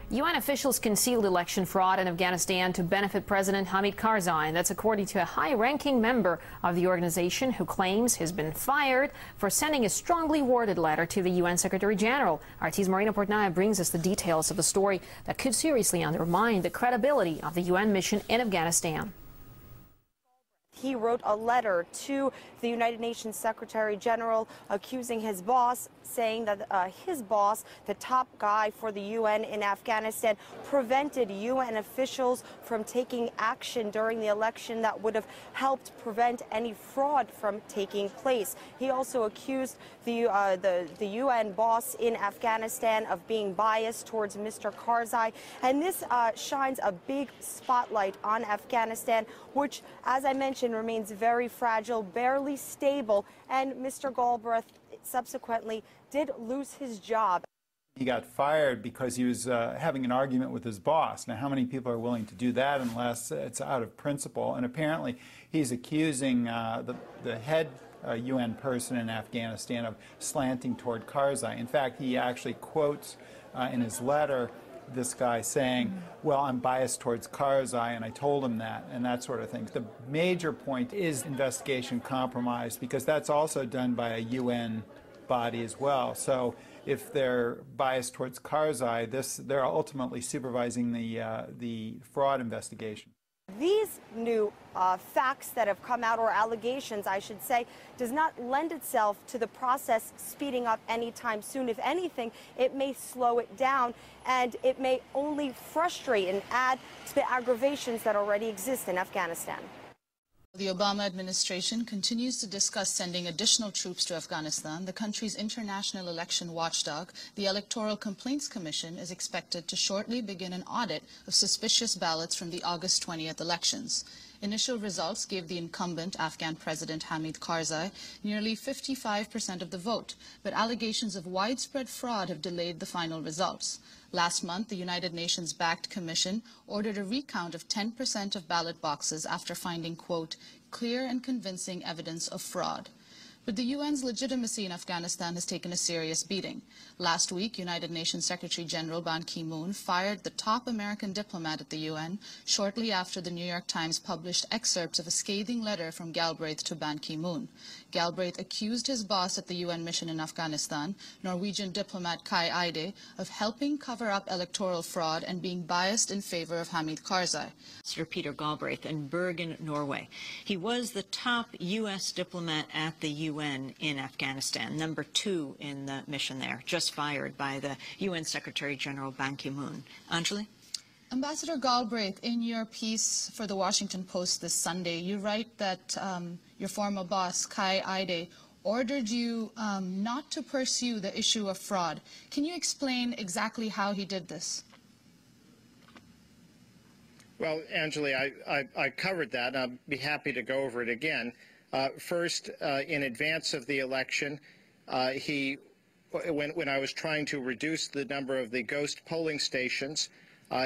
UN officials concealed election fraud in Afghanistan to benefit President Hamid Karzai. That's according to a high-ranking member of the organization who claims he's been fired for sending a strongly worded letter to the UN Secretary General. RT's Marina Portnaya brings us the details of the story that could seriously undermine the credibility of the UN mission in Afghanistan. He wrote a letter to the United Nations Secretary General accusing his boss, saying that his boss, the top guy for the UN in Afghanistan, prevented UN officials from taking action during the election that would have helped prevent any fraud from taking place. He also accused the UN boss in Afghanistan of being biased towards Mr. Karzai. And this shines a big spotlight on Afghanistan, which, as I mentioned, remains very fragile, barely stable, and Mr. Galbraith subsequently did lose his job. He got fired because he was having an argument with his boss. Now, how many people are willing to do that unless it's out of principle? And apparently, he's accusing the head UN person in Afghanistan of slanting toward Karzai. In fact, he actually quotes in his letter this guy saying, well, I'm biased towards Karzai, and I told him that, and that sort of thing. The major point is investigation compromise, because that's also done by a UN body as well. So if they're biased towards Karzai, they're ultimately supervising the fraud investigation. These new facts that have come out, or allegations, I should say, does not lend itself to the process speeding up anytime soon. If anything, it may slow it down, and it may only frustrate and add to the aggravations that already exist in Afghanistan. The Obama administration continues to discuss sending additional troops to Afghanistan. The country's international election watchdog, the Electoral Complaints Commission, is expected to shortly begin an audit of suspicious ballots from the August 20th elections. Initial results gave the incumbent Afghan President Hamid Karzai nearly 55% of the vote, but allegations of widespread fraud have delayed the final results. Last month, the United Nations-backed commission ordered a recount of 10% of ballot boxes after finding, quote, clear and convincing evidence of fraud. But the UN's legitimacy in Afghanistan has taken a serious beating. Last week, United Nations Secretary General Ban Ki-moon fired the top American diplomat at the UN shortly after the New York Times published excerpts of a scathing letter from Galbraith to Ban Ki-moon. Galbraith accused his boss at the UN mission in Afghanistan, Norwegian diplomat Kai Eide, of helping cover up electoral fraud and being biased in favor of Hamid Karzai. Sir Peter Galbraith in Bergen, Norway. He was the top U.S. diplomat at the UN in Afghanistan, #2 in the mission there, just fired by the UN Secretary General Ban Ki-moon. Anjali? Ambassador Galbraith, in your piece for the Washington Post this Sunday, you write that your former boss, Kai Eide, ordered you not to pursue the issue of fraud. Can you explain exactly how he did this? Well, Anjali, I covered that, and I'd be happy to go over it again. First, in advance of the election, when I was trying to reduce the number of the ghost polling stations,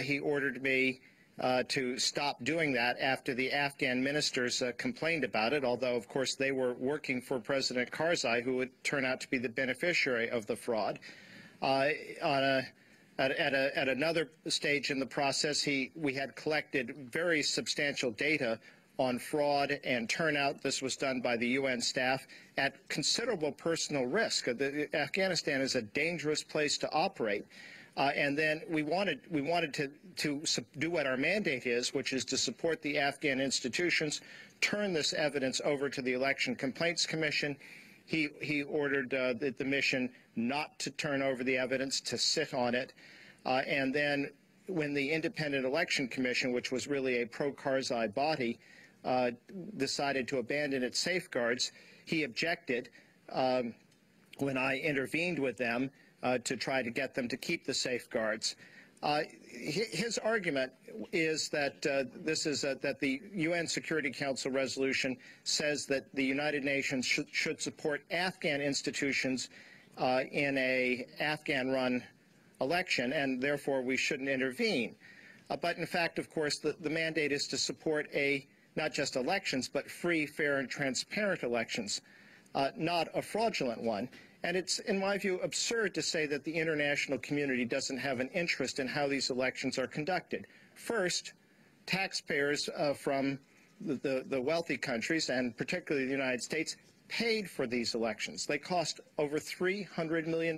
he ordered me to stop doing that after the Afghan ministers complained about it, although, of course, they were working for President Karzai, who would turn out to be the beneficiary of the fraud. At another stage in the process, we had collected very substantial data on fraud and turnout. This was done by the UN staff at considerable personal risk. Afghanistan is a dangerous place to operate. And then we wanted to do what our mandate is, which is to support the Afghan institutions, turn this evidence over to the Election Complaints Commission. He ordered the mission not to turn over the evidence, to sit on it. And then when the Independent Election Commission, which was really a pro-Karzai body, decided to abandon its safeguards, he objected when I intervened with them to try to get them to keep the safeguards. His argument is that that the UN Security Council resolution says that the United Nations should support Afghan institutions in a Afghan-run election, and therefore we shouldn't intervene. But in fact, of course, the mandate is to support not just elections, but free, fair, and transparent elections, not a fraudulent one. And it's, in my view, absurd to say that the international community doesn't have an interest in how these elections are conducted. First, taxpayers from the wealthy countries, and particularly the United States, paid for these elections. They cost over $300 million.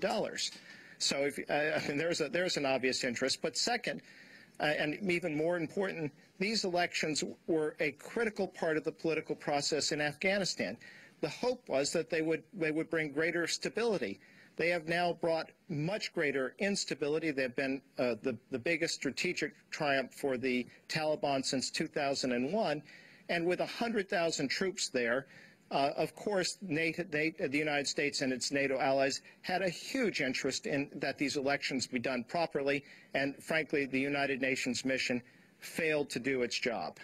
So there's an obvious interest. But second, and even more important, these elections were a critical part of the political process in Afghanistan. The hope was that they would bring greater stability. They have now brought much greater instability. They've been the biggest strategic triumph for the Taliban since 2001. And with 100,000 troops there, of course, the United States and its NATO allies had a huge interest in that these elections be done properly. And frankly, the United Nations mission failed to do its job.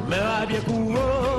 Me va bien